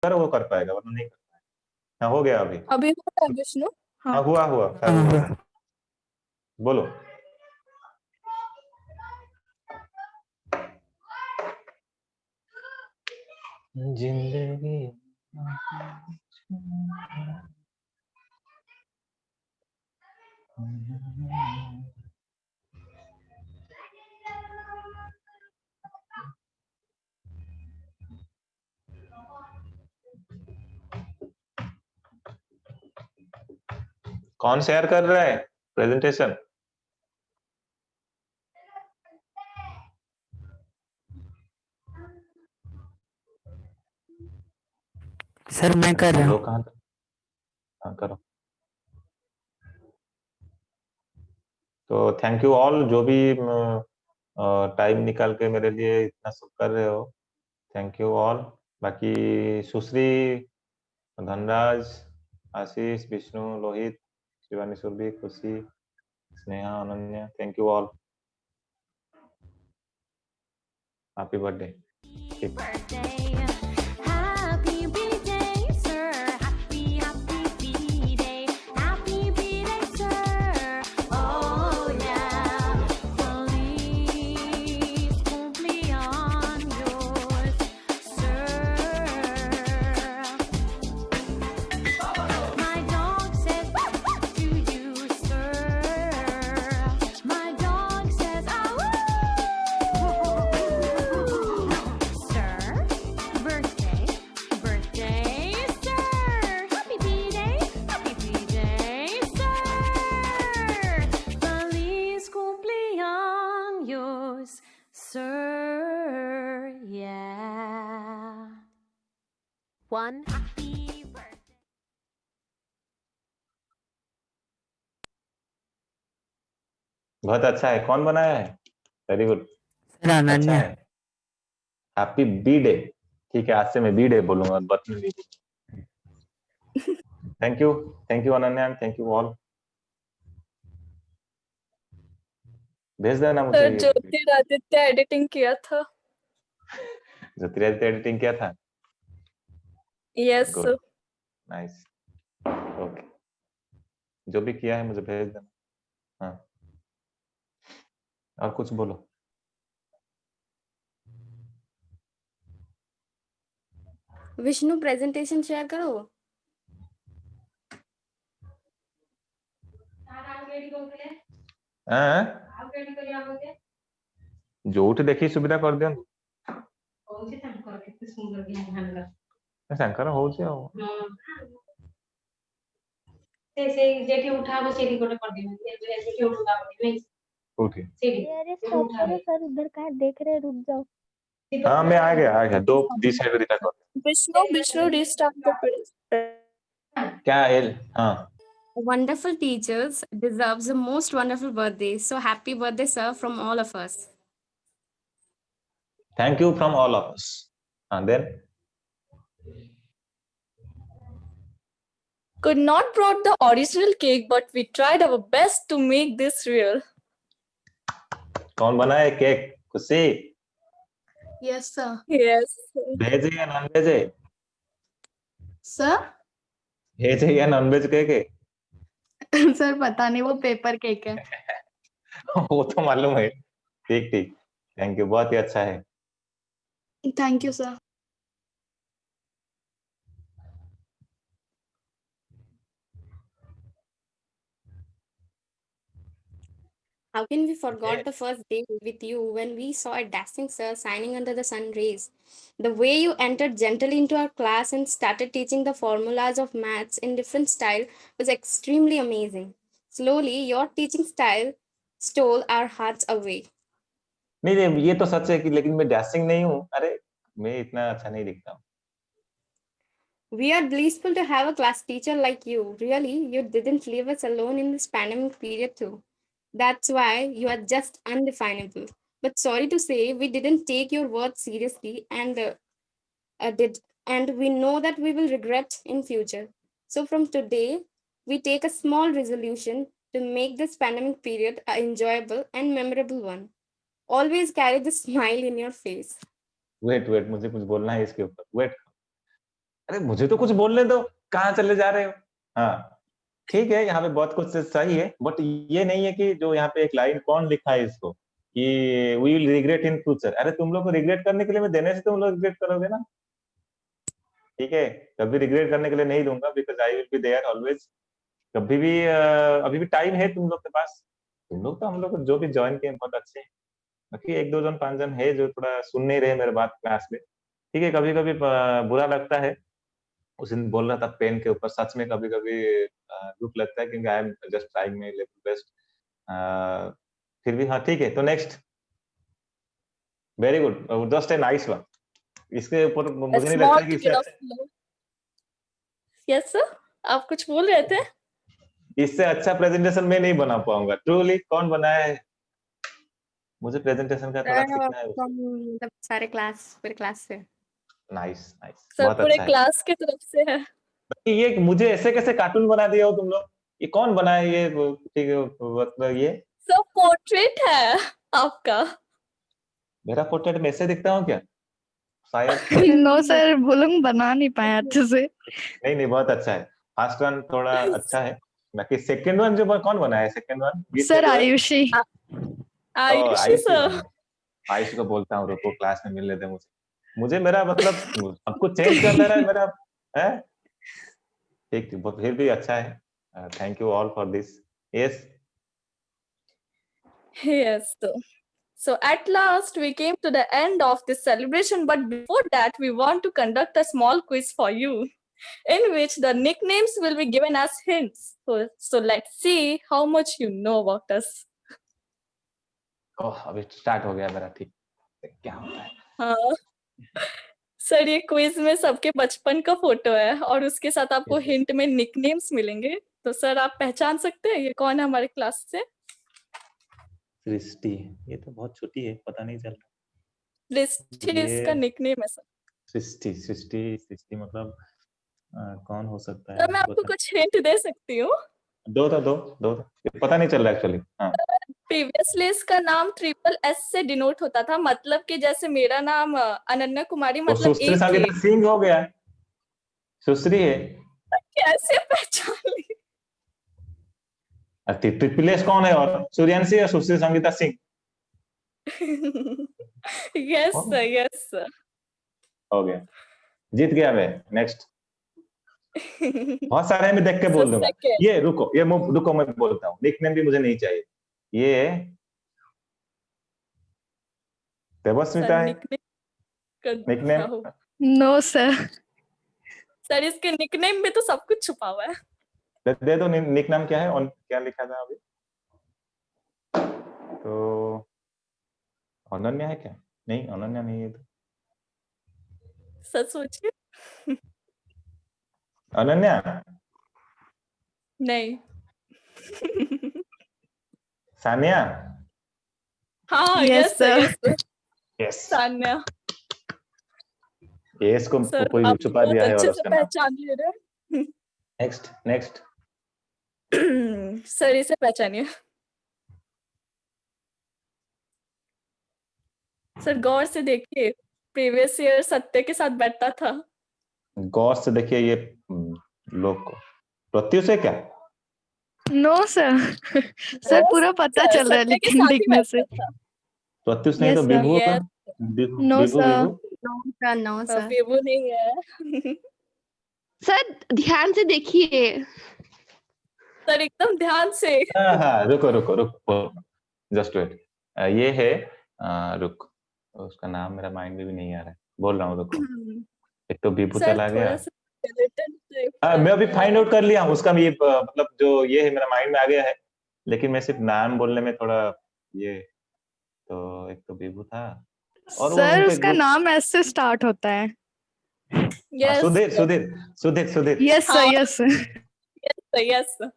कर वो कर पाएगा, वरना नहीं कर पाएगा। हाँ, हो गया अभी। अभी हुआ विष्णु? हाँ हाँ, हुआ हुआ चालू हुआ। बोलो। जिंदगी कौन शेयर कर रहा है प्रेजेंटेशन? सर मैं कर रहा लोग हूँ। कहाँ? हाँ, करो। तो थैंक यू ऑल, जो भी टाइम निकाल के मेरे लिए इतना सब कर रहे हो, थैंक यू ऑल। बाकी सुश्री, धनराज, आशीष, विष्णु, लोहित, शिवानी, सुरभि, खुशी, Sneha, Ananya, thank you all. Happy birthday. One. बहुत अच्छा है। कौन बनाया है? Very good. सर अच्छा अनन्या। है। Happy B day. ठीक है, आज से मैं बी डे बोलूंगा, बदतमीजी। Thank you Ananya, thank you all. भेज देना मुझे सर, ये। ज्योतिरादित्य एडिटिंग किया था। ज्योतिरादित्य एडिटिंग किया था। Yes good, nice, okay. जो भी किया है मुझे भेज देना। हाँ, और कुछ बोलो। विष्णु प्रेजेंटेशन शेयर करो। जोठ देखी सुविधा कर दियो। शंकर होଉଛି ଆଉ। जेठी उठाबो सेठी गोटे कर दियो, जेठी उठा नहीं ओके। सेठी अरे स्टॉप करो सर, उधर कहाँ देख रहे, रुक जाओ। हाँ, मैं आ गया दो दिस है रिता कर। Vishnu restart the page. क्या एल? हाँ, Wonderful teachers deserves the most wonderful birthday. So happy birthday, sir, from all of us. Thank you from all of us. हाँ, then Could not brought the original cake, but we tried our best to make this real. कौन बनाए cake? खुशी Yes, sir. Yes. भेज या non veg है? Sir? भेज या non veg cake है? सर पता नहीं, वो पेपर केक है। वो तो मालूम है। ठीक ठीक, थैंक यू, बहुत ही अच्छा है। Thank you, sir. How can we forget the first day with you when we saw a dashing sir shining under the sun rays? The way you entered gently into our class and started teaching the formulas of maths in different style was extremely amazing. Slowly, your teaching style stole our hearts away. नहीं नहीं, ये तो सच है कि, लेकिन मैं dashing नहीं हूँ। अरे, मैं इतना अच्छा नहीं दिखता हूँ। We are blissful to have a class teacher like you. Really, you didn't leave us alone in this pandemic period too. That's why you are just undefinable. But sorry to say, we didn't take your words seriously and we know that we will regret in future. So from today, we take a small resolution to make this pandemic period an enjoyable and memorable one. Always carry the smile in your face. Wait wait, मुझे कुछ बोलना है इसके ऊपर। Wait, अरे मुझे तो कुछ बोलने दो, कहाँ चले जा रहे हो। हाँ ठीक है, यहाँ पे बहुत कुछ सही है, बट ये नहीं है कि जो यहाँ पे एक लाइन कौन लिखा है इसको कि we will regret in future. अरे तुम लोग को रिग्रेट करने के लिए मैं देने से तुम लोग रिग्रेट करोगे ना। ठीक है, कभी रिग्रेट करने के लिए नहीं दूंगा, because I will be there always. कभी भी अभी भी टाइम है तुम लोग के पास। तुम लोग तो हम लोग जो भी ज्वाइन किए बहुत अच्छे हैं। बाकी एक दो जन पांच जन है जो थोड़ा सुन नहीं रहे मेरे बात क्लास में। ठीक है, कभी कभी बुरा लगता है। उस दिन बोल रहा था पेन के ऊपर, सच में कभी कभी दुख लगता है, क्योंकि I am just trying my level best. फिर भी हाँ ठीक है, तो next. Very good, just a nice one. इसके ऊपर A मुझे नहीं लगता small है कि ticket of love. Yes, sir. आप कुछ बोल रहे थे? इससे अच्छा प्रेजेंटेशन मैं नहीं बना पाऊंगा। ट्रूली कौन बनाया है? मुझे प्रेजेंटेशन का थोड़ा सीखना है। मतलब सारे क्लास पूरे क्लास से। नाइस नाइस, सर बहुत पूरे अच्छा है। क्लास की तरफ से है। ये मुझे ऐसे कैसे कार्टून बना दिया हो तुम लोग? ये कौन बनाया ये? ठीक है, मतलब ये सर पोर्ट्रेट है आपका। मेरा पोर्ट्रेट में ऐसे दिखता हूँ क्या? शायद। नो सर, वो लोग बना नहीं पाए अच्छे से। नहीं नहीं, बहुत अच्छा है। फर्स्ट वन थोड़ा अच्छा है, बाकी सेकंड वन जो कौन बनाया है second one? Sir Ayushi. Ayushi sir. Ayush को बोलता हूँ, रुको क्लास में मिल लेते हैं मुझे मेरा मतलब सब कुछ चेंज कर दे रहा है मेरा है। ठीक, फिर भी अच्छा है। Thank you all for this. Yes. Yes. So at last we came to the end of this celebration, but before that we want to conduct a small quiz for you in which the nicknames will be given as hints. So let's see how much you know about us. ओह, अभी start हो गया मेरा। ठीक, क्या होता है? हाँ sir, ये क्विज में सबके बचपन का फोटो है और उसके साथ आपको हिंट में निकनेम्स मिलेंगे। तो सर आप पहचान सकते हैं ये कौन है हमारे क्लास से? सृष्टि। ये तो बहुत छोटी है, पता नहीं चल रहा। सृष्टि इसका निकनेम है सर। सृष्टि सृष्टि सृष्टि मतलब कौन हो सकता है? सर मैं आपको कुछ हिंट दे सकती हूँ। दो पता नहीं चल रहा एक्चुअली। हाँ, प्रीवियसली इसका नाम ट्रिपल एस से डिनोट होता था, मतलब कि जैसे मेरा नाम अनन्या कुमारी, वो मतलब सुश्री एक संगीता सिंह हो गया। सुश्री है। कैसे पहचान ली? ट्रिपल एस कौन है? और सूर्यांशी या Sushri Sangeeta Singh? Yes sir, yes sir. हो गया, जीत गया मैं। नेक्स्ट। बहुत सारे हैं, मैं देख के बोल दूंगा। ये रुको, रुको मैं बोलता हूँ। निकनेम भी मुझे नहीं चाहिए। ये देवस्मिता है निकनेम। No sir. सर इसके निकनेम में तो सब कुछ छुपा हुआ है। दे दो। निकनेम क्या है और क्या लिखा था अभी? तो अनन्या है क्या? नहीं, अनन्या नहीं है। तो सर सोचिए। अनन्या नहीं। सानिया। हाँ Yes, yes sir, sir. Yes sir. Yes, Sanya. इसको सर कोई आप छुपा बहुत दिया है और अच्छे से उसका नाम। पहचान ले रहे हैं। नेक्स्ट। सर इसे पहचानिए। सर गौर से देखिए, प्रीवियस ईयर सत्य के साथ बैठता था। गौर से देखिए ये लोग को। प्रत्युष है क्या? No sir. सर पूरा पता सर, चल रहा है सत्य के लेकिन साथ ही दिखने से। बैठता था। प्रत्युष नहीं Yes, तो sir. विभू होगा। Yes. No, Vibhu sir. Vibhu. No sir. अभी वो नहीं है। सर ध्यान से देखिए। सर एकदम ध्यान से। हाँ, रुको जस्ट वेट। ये है रुक, उसका नाम मेरा माइंड में भी नहीं आ रहा है। बोल रहा हूँ, रुको। एक तो विभू सर चला थोड़ा गया। सा skeleton type मैं अभी का फाइंड है। आउट कर लिया हूँ उसका। ये मतलब जो ये है मेरा माइंड में आ गया है, लेकिन मैं सिर्फ नाम बोलने में थोड़ा ये। तो एक तो विभू था और वो सर उनके उसका नाम एस से स्टार्ट होता है। Yes, सुधीर। यस सर, हाँ। Yes sir. yes, sir.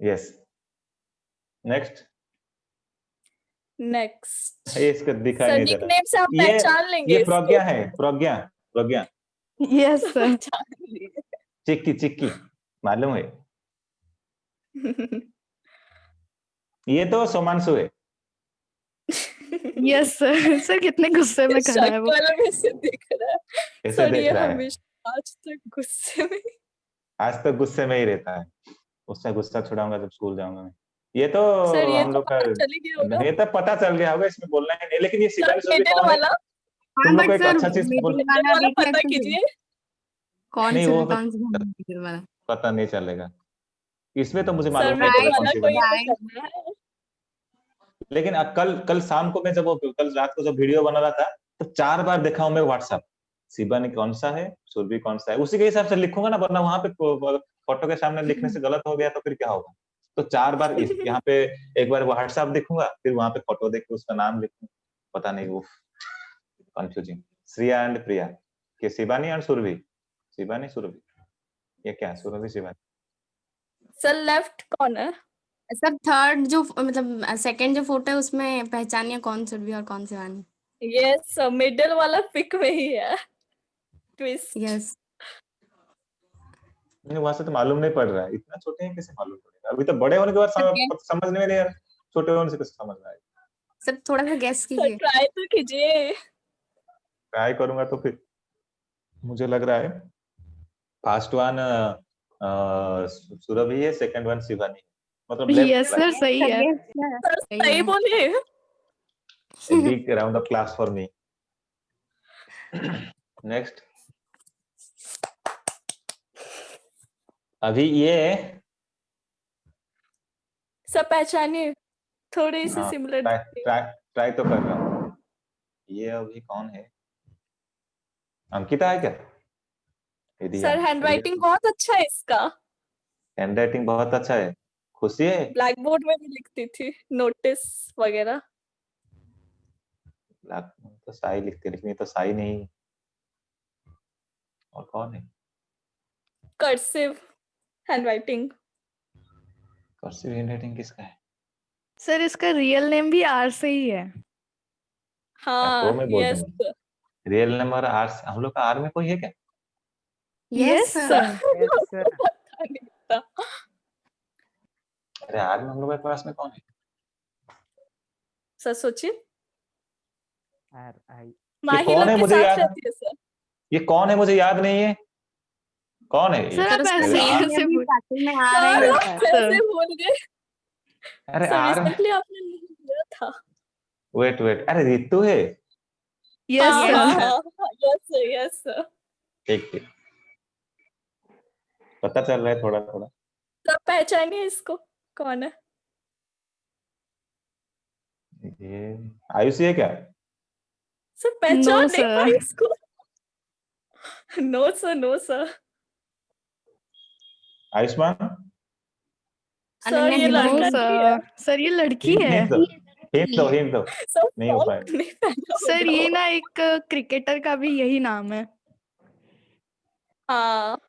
Yes. Next. Next. ये इसका दिखाई सर नहीं दे रहा। निकनेम से आप पहचान लेंगे ये इसको। प्रज्ञा है। प्रज्ञा यस सर। पहचान लिए। चिक्की मालूम है। ये तो सोमांशु है। Yes sir. सर कितने गुस्से में खड़ा है वो। शक्ल में से दिख रहा है। कैसे सर देख ये रहा है? हमेशा आज तक गुस्से में। आज तक गुस्से में ही रहता है। उससे गुस्सा छुड़ाऊंगा जब स्कूल जाऊंगा मैं। ये तो सर ये हम तो लोग का पता चल ही गया होगा। नहीं, तो पता चल गया होगा, इसमें बोलना ही नहीं। लेकिन ये सर शिवानी सुरभि मिडिल कौन है? वाला, हाँ तुम लोग को बट एक सर अच्छा चीज बोल, मिडिल मिडिल वाला वाला देखिए पता अच्छे से कीजिए। कौन नहीं से वो कौन से मिडिल वाला। पता नहीं चलेगा। इसमें तो मुझे सर मालूम नहीं मिडिल पड़ेगा कौन वाला सी को बनी। ये तो करना है। लेकिन कल शाम को मैं जब वो कल रात को जब वीडियो बना रहा था, तो 4 बार देखा हूं मैं व्हाट्सएप, शिबानी कौन सा है, सुरभि कौन सा है, उसी के हिसाब से लिखूंगा ना, वरना वहां पे फोटो के सामने लिखने से गलत हो गया तो फिर क्या होगा। तो 4 बार यहाँ पे एक बार व्हाट्सएप देखूंगा, फिर वहां पे फोटो देख के उसका नाम लिखूंगा। पता नहीं, वो कंफ्यूजिंग। श्रिया एंड प्रिया के शिबानी एंड सुरभि, शिबानी सुरभि, ये क्या है? सुरभि शिबानी। सर लेफ्ट कौन है? सर थर्ड जो मतलब सेकंड जो फोटो है उसमें पहचानिए कौन सुरभि और कौन शिवानी। यस मिडिल वाला पिक में ही है ट्विस्ट। यस नहीं, वहां से तो मालूम नहीं पड़ रहा है, इतना छोटे हैं कैसे मालूम पड़ेगा? अभी तो बड़े होने के बाद समझ में नहीं यार, छोटे होने से कैसे समझ में आएगा? सर थोड़ा सा गेस सर कीजिए। ट्राई तो कीजिए। ट्राई करूंगा तो फिर मुझे लग रहा है फर्स्ट वन सुरभि है, सेकंड वन शिवानी है, मतलब यस लेफ्ट सर सही है। Yes, sir. सर सही सही है। बोले। a big round of applause for me. Next, अभी ये सब पहचानिए, थोड़ी सी हाँ, सिमिलर ट्राई ट्राई ट्राई तो कर रहा हूँ। ये अभी कौन है? अंकिता है क्या? सर हैंडराइटिंग बहुत अच्छा है इसका। हैंड राइटिंग बहुत अच्छा है। खुशी है? ब्लैक बोर्ड में भी लिखती थी नोटिस वगैरह। तो साई लिखते, लेकिन ये तो साई नहीं। और कौन है? Cursive handwriting. Cursive hand writing किसका है? सर इसका रियल नेम भी आर से ही है। तो हाँ मैं बोल यस दूंगा रियल नंबर आर। हम लोग का आर में कोई है क्या? Yes, yes sir. सर। पता नहीं था। अरे आर में हम लोग के क्लास में कौन है? सर सोचिए, RI माही कौन लोग है? के मुझे साथ याद, रहती है सर। ये कौन है मुझे याद नहीं है। कौन है ये? सर सर आप उसका ऐसे अरे नेम आर, कैसे भी भूल। स्टार्टिंग में आ सर रही आप है। कैसे भूल गए? अरे सर आर, रिसेंटली आपने नहीं लिया था। वेट वेट, अरे रितु है। यस हाँ Yes, हाँ सर। sir. हाँ यस सर यस सर। ठीक ठीक, पता चल रहा है थोड़ा थोड़ा। सब पहचानिए इसको, कौन है? ये आयुषी है क्या? सर नो पहचान नहीं सर। पाई इसको। No sir no sir. Ayushman? Sir Ananya ये नो लड़का हिमानी। नहीं है। सर ये लड़की है। हिंट दो, हिंट दो, हिंट दो। सर नहीं हो फॉर्म पाएगा। नहीं पहना सर होगा ये वो। ना एक क्रिकेटर का भी यही नाम है। हाँ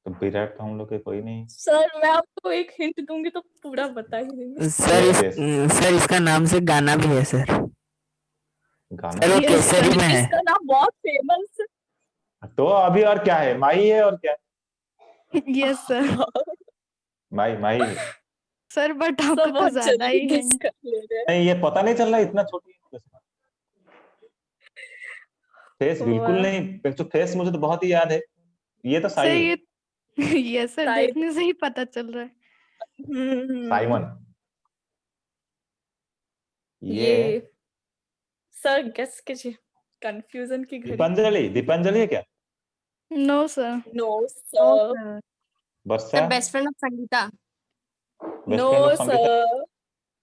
तो विराट तो हम लोग के कोई नहीं। सर मैं आपको एक हिंट दूंगी तो पूरा बता ही देंगे। सर यस यस, सर इसका नाम से गाना भी है सर। गाना। सर वो यस केसरी सर। में है। इसका नाम बहुत फेमस तो अभी और क्या है? माही है और क्या? Yes sir. माही माही है। सर बट सब आपको तो बहुत ज्यादा जल्दी ही है। गेस कर ले रहे हैं। नहीं, ये पता नहीं चल रहा इतना छोटी है। फेस बिल्कुल वाह, नहीं, जो फेस मुझे तो बहुत ही याद है। ये तो सर साई है, ये यस सर शायद। देखने से ही पता चल रहा है। साइमन। ये ये सर गेस कीजिए, कंफ्यूजन की घड़ी। दीपांजलि, दीपांजलि है क्या? No sir. No No, sir sir. Varsha? Sir, best friend of Sangeeta. Best no friend of Sangeeta? Sir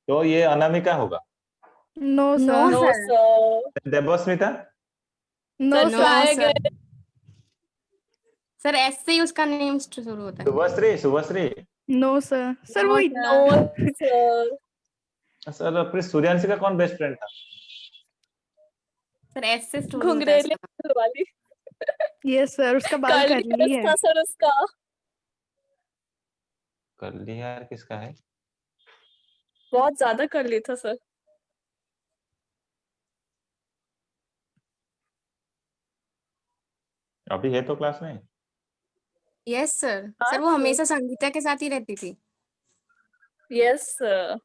तो ये अनामिका होगा। No No, sir. No sir. Sir. Devasmita? No sir No, try sir. sir. Again. Sir S से ही उसका name शुरू होता है। Shubhashree, Shubhashree? No sir. Sir वो No, no sir. Sir. Sir अपने सूर्यांशी का कौन बेस्ट फ्रेंड था? सर एस से शुरू होता है घुंघरेली उसका। बाल वाली। यस सर उसका बाल कर्ली कर्ली हेयर्स है। था सर उसका। कर लिया यार, किसका है? बहुत ज्यादा कर्ली था सर। अभी है तो क्लास में? Yes sir. हाँ सर वो सर हमेशा संगीता के साथ ही रहती थी। Yes sir.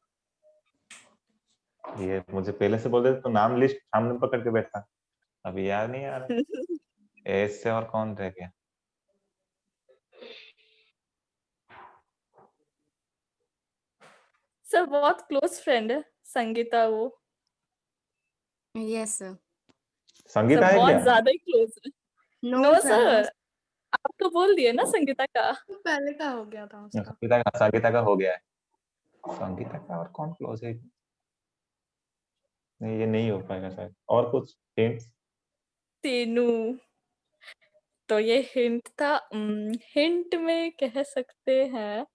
ये मुझे पहले से बोल देते तो नाम लिस्ट सामने पकड़ के बैठता। अभी याद नहीं आ रहा। एस से और कौन रह गया? सर बहुत क्लोज फ्रेंड है संगीता वो। Yes sir. संगीता सर है बहुत क्या? ज्यादा ही क्लोज है। नो नो सर, सर, आप तो बोल दिए ना संगीता का। पहले का हो गया था उसका। संगीता का हो गया है। संगीता का और कौन क्लोज है? नहीं, ये नहीं हो पाएगा शायद। और कुछ हिंट्स? तीनू। तो ये हिंट था। हिंट में कह सकते हैं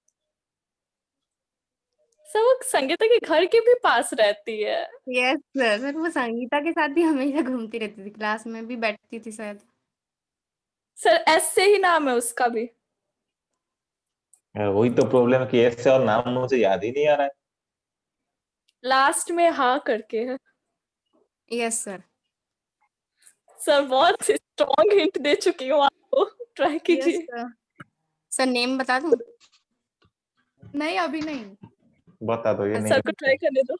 सर वो संगीता के घर के भी पास रहती है। Yes sir. सर वो संगीता के साथ भी हमेशा घूमती रहती थी, क्लास में भी बैठती थी शायद। सर एस से ही नाम है उसका भी। वही तो प्रॉब्लम है कि एस से और नाम मुझे याद ही नहीं आ रहा है। लास्ट में हाँ करके है। Yes sir. सर बहुत स्ट्रॉन्ग हिंट दे चुकी हूँ आपको, ट्राई यस कीजिए। सर। सर नेम बता दूं? नहीं अभी नहीं। बता दो, ये नहीं सर को ट्राई करने दो।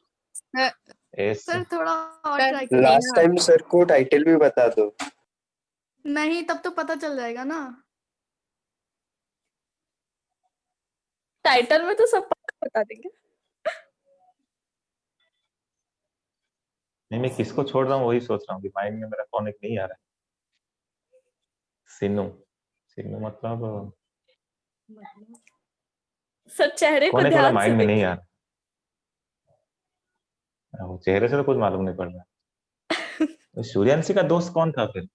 एस। सर थोड़ा और सर, ट्राई करिए। लास्ट टाइम सर को टाइटल भी बता दो। नहीं तब तो पता चल जाएगा ना। टाइटल में तो सब पक्का बता देंगे। नहीं, मैं किसको छोड़ रहा हूँ वही सोच रहा हूँ कि माइंड में मेरा कौन एक नहीं आ रहा है। सिन्नू। सिन्नू मतलब सर चेहरे को कौन है, थोड़ा ध्यान से माइंड में नहीं देखिए। आ रहा। वो चेहरे से तो कुछ मालूम नहीं पड़ रहा। सूर्यांशी का दोस्त कौन था फिर?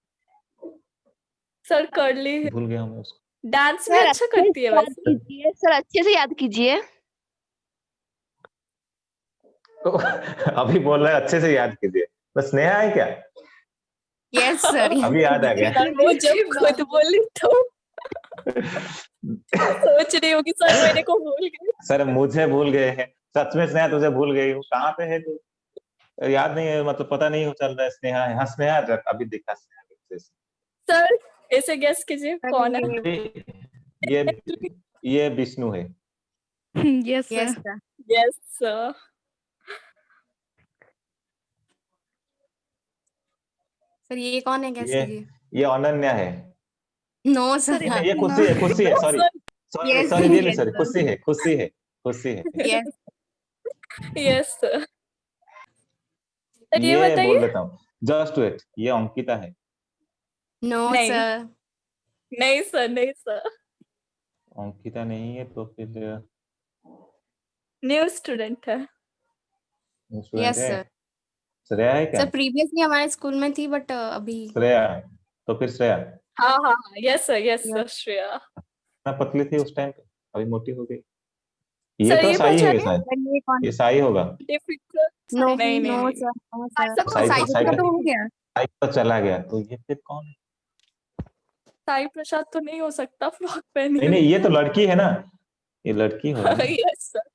सर कर्ली है, भूल गया मैं उसको। डांस भी सर अच्छा अच्छे करती से है याद वैसे। कीजिए, सर अच्छे से याद कीजिए। तो अभी बोल रहा है अच्छे से याद कीजिए। बस स्नेहा है क्या? Yes sir. अभी याद आ गया। सर वो जब खुद बोली तो सोच रही होगी सर मेरे को भूल गए। सर मुझे भूल गए हैं। सच में स्नेहा तुझे भूल गई हूँ। कहाँ पे है तू? याद नहीं है, मतलब पता नहीं हो चल रहा है। स्नेहा है। हाँ स्नेहा अभी दिखा स्नेहा के से। सर ऐसे गेस कीजिए कौन है। अभी ये विष्णु है। Yes yes sir. Sir. Yes sir. Sir ये कौन है, गैस ये कीजिए। ये अनन्या है। No sir sir. नहीं, ये खुशी है, खुशी है। Sorry sorry Yes, sorry, really yes, sorry. sir. Khushi है, खुशी है, खुशी है। यस। Yes sir. सर ये ये बोल बताइए। देता हूँ। जस्ट वेट, ये अंकिता है। नो नहीं सर। नहीं सर, नहीं सर। अंकिता नहीं है तो फिर न्यू स्टूडेंट है। स्टूडेंट यस है। सर। श्रेया है क्या? सर प्रीवियसली हमारे स्कूल में थी, बट अभी श्रेया है। तो फिर श्रेया हाँ हाँ हाँ, yes sir, yes sir, Shreya. ना पतली थी उस टाइम पे, अभी मोटी हो गई। ये सर तो ये साई है पहचानिए। शायद। सर ये कौन? ये साई होगा। डिफिकल्ट। नो नहीं नहीं नो नहीं। Sir, no sir. साई तो साइकिल का तो हो गया। साई तो चला गया, तो ये फिर कौन है? साई प्रसाद तो नहीं हो सकता, फ्रॉक पहनी नहीं हुई नहीं, ये है। तो लड़की है ना। ये लड़की होगा ना। Yes sir.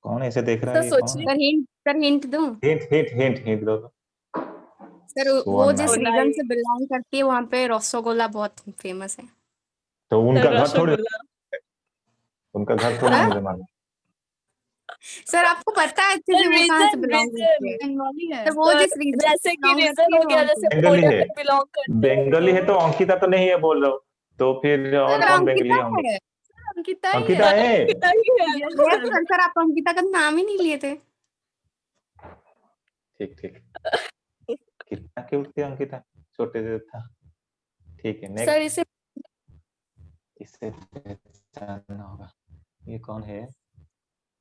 कौन ऐसे देख रहा सर है, ये कौन है? सोचिए। सर हिंट दूं? हिंट हिंट हिंट हिंट दो तो। सर वो सुवर्णा। जिस Oh, रीजन से nice. बिलोंग करती है, वहाँ पे रसगुल्ला बहुत फेमस है। तो सर उनका घर थोड़ी, रसगुल्ला। उनका घर थोड़ी ना हाँ? मुझे मालूम। सर आपको पता है अच्छे सर से वो कहाँ से रीजन बिलोंग करती रीजन। है? बंगाली है। सर वो सर जिस रीजन से जैसे कि बिलोंग करती रीजन है हो गया, वहाँ जैसे पे। बंगाली कोरिया है। में बिलोंग करते हैं बंगाली है तो अंकिता तो नहीं है बोल रहा हूँ। तो फिर और सर कौन अंकिता बंगाली होंगे? है। अंकिता ही अंकिता है। है। अंकिता ही है। Yes yes sir. Sir. Sir आप अंकिता का नाम ही नहीं लिए थे। ठीक ठीक। कितना क्यूट थी अंकिता, छोटे से था। ठीक है, सर नेक्स्ट। इसे इससे पहचानना होगा। ये कौन है?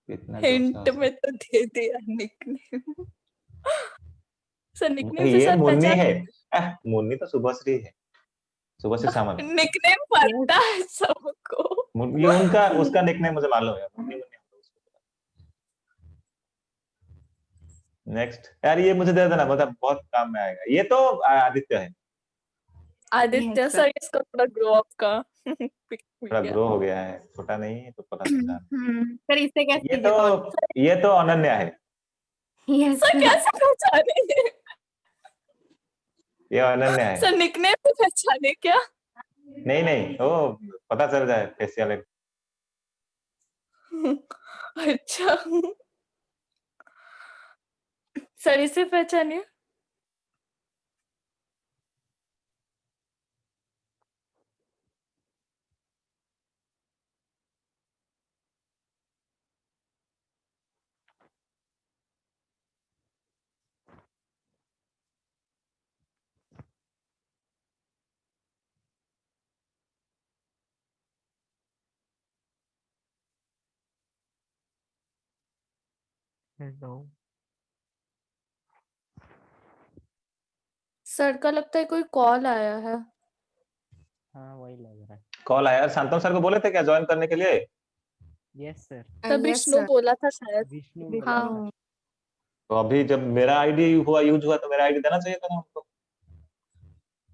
कितना जोर से हिंट हंसा। में तो दे दिया निकनेम। सर निकनेम से ये सर मुन्नी पहचान। है। मुन्नी तो शुभश्री है। शुभश्री सामंत। निकनेम पता है सबको। ये उनका उसका निकनेम मुझे मालूम है, मुन्नी मुन्नी। नेक्स्ट यार, ये मुझे दे देना, मतलब बहुत काम में आएगा। ये तो आदित्य है। आदित्य Yes, सर, इसका थोड़ा ग्रो अप का पिक मिल थोड़ा गया। ग्रो हो गया है, छोटा नहीं है तो पता चल रहा है। सर इससे कैसे ये कीजिए कौन? तो अनन्या है। Yes sir sir. कैसे पहचाने? ये अनन्या है। सर निकनेम से पहचाने क्या? नहीं नहीं, ओ पता चल जाए फेशियल। अच्छा। सर इसे पहचानिए। हेलो। सर का लगता है कोई कॉल आया है। हाँ वही लग रहा है। कॉल आया यार, शांतम सर को बोले थे क्या ज्वाइन करने के लिए? Yes sir. तब विष्णु बोला था शायद। विष्णु हाँ। बोला था। तो अभी जब मेरा आईडी हुआ यूज हुआ तो मेरा आईडी देना चाहिए था ना उनको।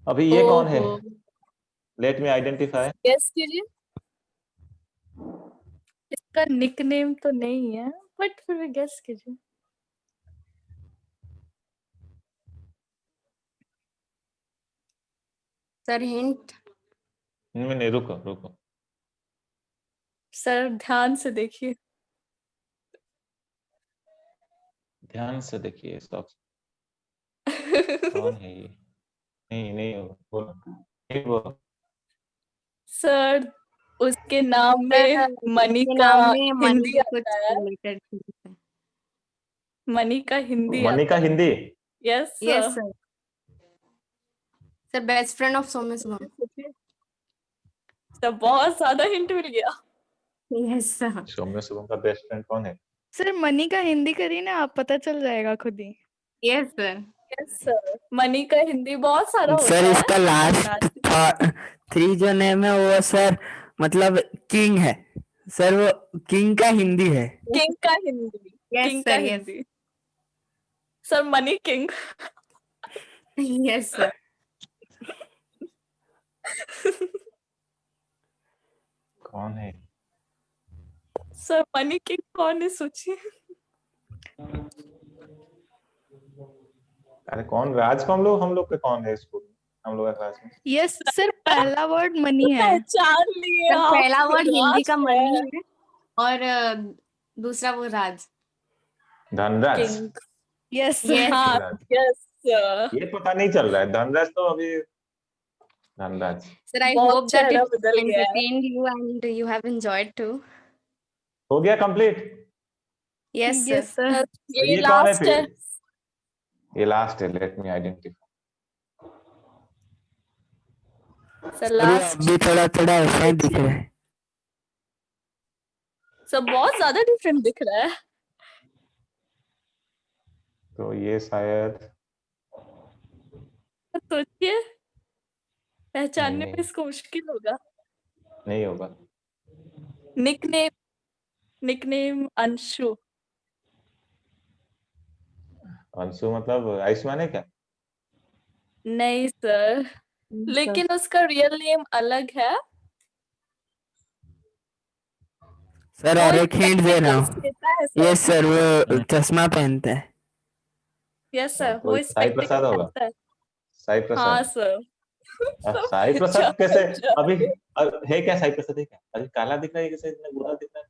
अभी ये कौन है? ओहो। Let me identify. गेस कीजिए। इसका निकनेम तो नहीं है बट फिर भी गेस कीजिए। Sir hint. नहीं रुको रुको। सर ध्यान से देखिए। ध्यान से देखिए सब। कौन है ये? नहीं नहीं होगा, बोलो नहीं बोलो। सर उसके नाम में सर मनी इसके का नाम में मनी हिंदी से कुछ आता है। रिलेटेड। मनी का हिंदी मनी का आता है। Hindi? Yes yes sir. Sir. Sir best friend of Saumya Shubham. Sir बहुत ज्यादा हिंट मिल गया। Yes sir. सौम्य शुभम का बेस्ट फ्रेंड कौन है? सर मनी का हिंदी करिए ना, आप पता चल जाएगा खुद ही। Yes sir. Yes sir. Money का हिंदी बहुत सारा होता सर है। इसका लास्ट 3 जो नेम है वो सर मतलब किंग है। सर वो किंग का हिंदी है। किंग का हिंदी। यस किंग का sir. Yes Hindi. Sir money king. Yes sir. कौन है? सर मनी किंग कौन है सोचिए। अरे कौन? राज को हम लोग के कौन है स्कूल में, हम लोग का क्लास में? यस सर, पहला वर्ड मनी है। पहचान लिए सर आप। पहला वर्ड हिंदी राज का है। मनी है और दूसरा वो राज। धनराज। किंग। यस यस हाँ। धनराज। यस ये पता नहीं चल रहा है, धनराज तो अभी। धनराज। सर आई बहुत होप दैट चेहरा इट बदल गया है। entertained you and you have enjoyed too. हो गया complete? Yes sir. Yes sir. Sir, तो ये ये कौन है लास्ट है। फिर? ये लास्ट है, let me identify. Sir sir ये लास्ट। अब भी थोड़ा थोड़ा ऐसा ही दिख रहा है। सर बहुत ज्यादा डिफरेंट दिख रहा है। तो ये शायद सोचिए। पहचानने में नहीं इसको मुश्किल होगा। नहीं होगा। निकनेम। निकनेम अंशु। अंशु मतलब आयुष्मान है क्या? नहीं सर। लेकिन उसका रियल नेम अलग है। सर वो और एक एक हिंट दे रहा spectacles हूँ। लेता है सर। यस सर वो चश्मा पहनता है। यस सर, तो वो साई स्पेक्टेकल प्रसाद होगा। पहनता है। साई हाँ प्रसाद। सर। सब साई प्रसाद पहचान कैसे? अभी जाते। है क्या साई प्रसाद? है क्या अभी काला दिख रहा है, कैसे इतना बुरा दिख रहा है?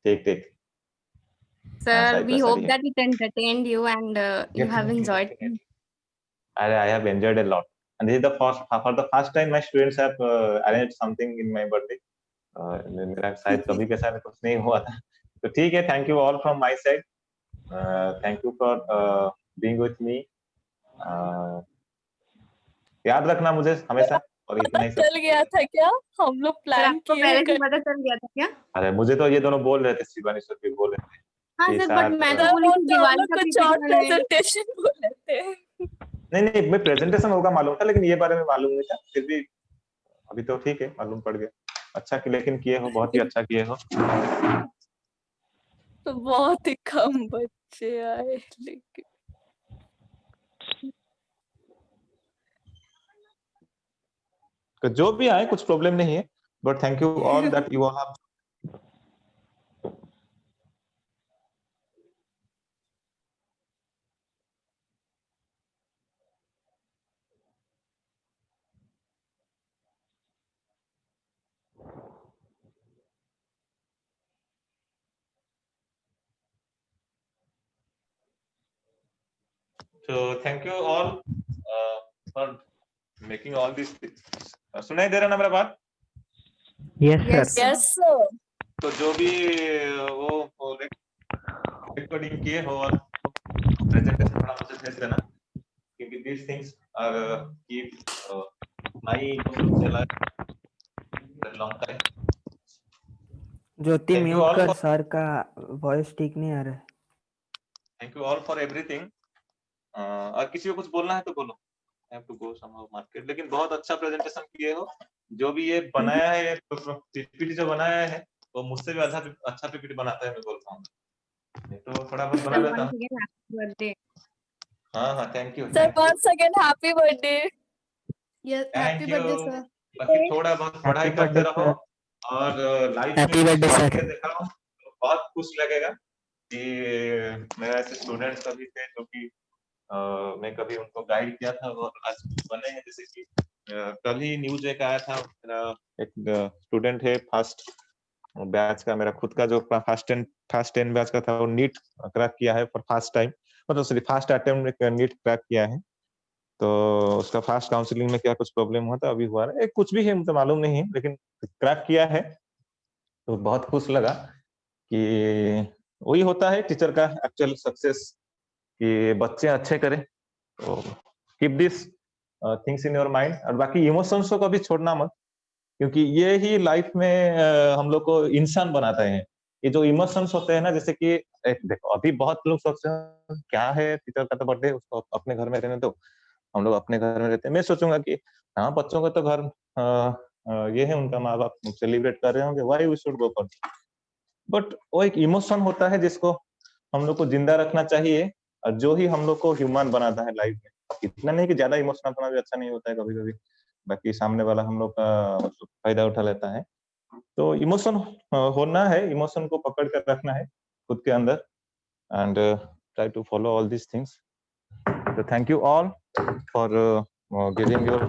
ठीक ठीक। हाँ Sir, Sai we Prasad he hope है। that it entertained you and you have enjoyed. I have enjoyed a lot, and this is the first time my students have arranged something in my birthday. मेरा शायद कभी के साथ कुछ नहीं हुआ था। तो ठीक है, thank you all from my side. Thank you for being with me. याद रखना मुझे हमेशा, और इतना ही सब। चल गया था क्या? हम लोग Sir, प्लान आपको किए पहले हैं से पता चल गया था क्या? अरे मुझे तो ये दोनों बोल रहे थे, शिवानी सर भी बोल रहे थे हाँ कि सर, सर but मैं तो सर, बोली वो थी तो हम दिवाली लोग का कुछ और प्रेजेंटेशन है। प्रेजेंटेशन बोले थे। नहीं मैं प्रेजेंटेशन होगा मालूम था, लेकिन ये बारे में मालूम नहीं था। फिर भी अभी तो ठीक है, मालूम पड़ गया। अच्छा कि लेकिन किए हो, बहुत ही अच्छा किए हो। तो बहुत ही कम बच्चे आए लेकिन तो जो भी आए कुछ प्रॉब्लम नहीं है, but thank you all that you have. So thank you all for making all these things. सुनाई दे रहा ना मेरा बात? Yes Yes, sir. sir. Yes sir. तो जो भी वो रिकॉर्डिंग किए हो और प्रेजेंटेशन थोड़ा मुझे भेज देना, क्योंकि these things are keep my emotions alive for a long time. Jyoti Thank you mute all कर, for सर का वॉइस ठीक नहीं आ रहा है। thank you all for everything. और किसी को कुछ बोलना है तो बोलो। I have to go somehow market. लेकिन बहुत अच्छा प्रेजेंटेशन किए हो। जो भी ये बनाया है पीपीटी जो बनाया है वो मुझसे भी अच्छा पीपीटी बनाता है, मैं बोलता हूँ। ये तो थोड़ा बहुत बना लेता हूँ। बर्थडे। हाँ thank you Sir, once again, happy birthday. Yes, happy thank you. birthday, sir. बाकी थोड़ा बहुत पढ़ाई हैप्पी करते बर्थडे रहो सर। और लाइफ में हैप्पी कुछ बर्थडे कर सर। के दिखाओ तो बहुत खुश लगेगा कि मेरे ऐसे स्टूडेंट्स कभी थे जो कि मैं कभी उनको गाइड किया था और आज बने हैं। जैसे कि कल ही न्यूज एक आया था, मेरा एक स्टूडेंट है फर्स्ट बैच का, मेरा खुद का जो फर्स्ट 10 बैच का था, वो नीट क्रैक किया है फॉर फर्स्ट टाइम, मतलब सॉरी फर्स्ट अटेम्प्ट में नीट क्रैक किया है। तो उसका फर्स्ट काउंसलिंग में क्या कुछ प्रॉब्लम हुआ था, अभी हुआ है कुछ भी है मुझे मालूम नहीं है, लेकिन क्रैक किया है। तो बहुत खुश लगा कि वही होता है टीचर का एक्चुअल सक्सेस, कि बच्चे अच्छे करें। तो keep this things in your mind, और बाकी इमोशंस को कभी छोड़ना मत, क्योंकि ये ही लाइफ में हम लोग को इंसान बनाता है। ये जो इमोशंस होते हैं ना, जैसे कि देखो अभी बहुत लोग सोचते हैं क्या है टीचर का तो बर्थडे, उसको अपने घर में रहने दो, हम लोग अपने घर में रहते हैं। मैं सोचूंगा कि हाँ बच्चों का तो घर ये है, उनका माँ बाप सेलिब्रेट कर रहे होंगे, why we should go for. But वो एक इमोशन होता है जिसको हम लोग को जिंदा रखना चाहिए, और जो ही हम लोग को ह्यूमन बनाता है लाइफ में। इतना नहीं कि ज्यादा इमोशनल होना भी अच्छा नहीं होता है कभी कभी, बाकी सामने वाला हम लोग का मतलब फायदा उठा लेता है। तो इमोशन होना है, इमोशन को पकड़ कर रखना है खुद के अंदर, and try to follow all these things. So thank you all for giving your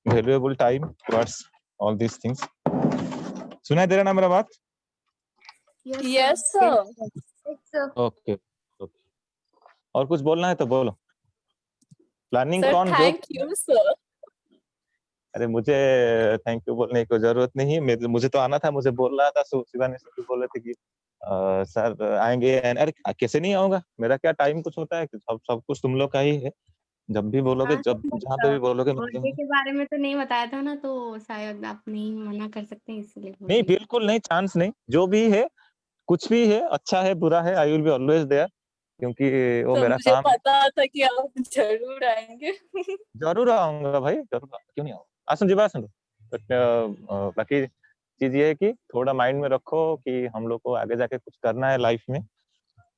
valuable time towards all these things. सुनाई दे रहा ना मेरा बात? Yes, sir. Okay okay. और कुछ बोलना है तो बोलो। प्लानिंग Sir, कौन जो? thank you, sir. अरे मुझे थैंक यू बोलने की कोई जरूरत नहीं है, मुझे तो आना था, मुझे बोल रहा था शिवानी से बोल रहे थे कि सर आएंगे। अरे कैसे नहीं आऊंगा, मेरा क्या टाइम कुछ होता है, सब कुछ तुम लोग का ही है। जब भी बोलोगे, हाँ जब जहाँ पे भी बोलोगे बर्थडे के बारे में तो नहीं बताया था ना, तो शायद आप नहीं मना कर सकते हैं, इसलिए बोल नहीं, रही हूँ। बिल्कुल नहीं, चांस नहीं। जो भी है, कुछ भी है, अच्छा है बुरा है, I will be always there, क्योंकि वो तो मेरा मुझे काम है। पता था कि आप जरूर आएंगे। जरूर आऊंगा भाई, जरूर क्यों नहीं आऊंगा। आसन जी बात सुनो। बट बाकी चीज ये है कि थोड़ा माइंड में रखो कि हम लोग को आगे जाके कुछ करना है लाइफ में,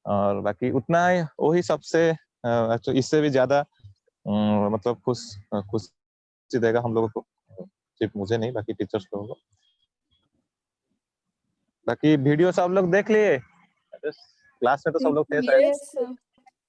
और बाकी उतना है वही सबसे इससे भी ज्यादा मतलब खुशी देगा हम लोगों को, सिर्फ मुझे नहीं बाकी टीचर्स लोगों को। बाकी वीडियो सब लोग देख लिए, क्लास में तो सब लोग थे शायद। Yes, sir.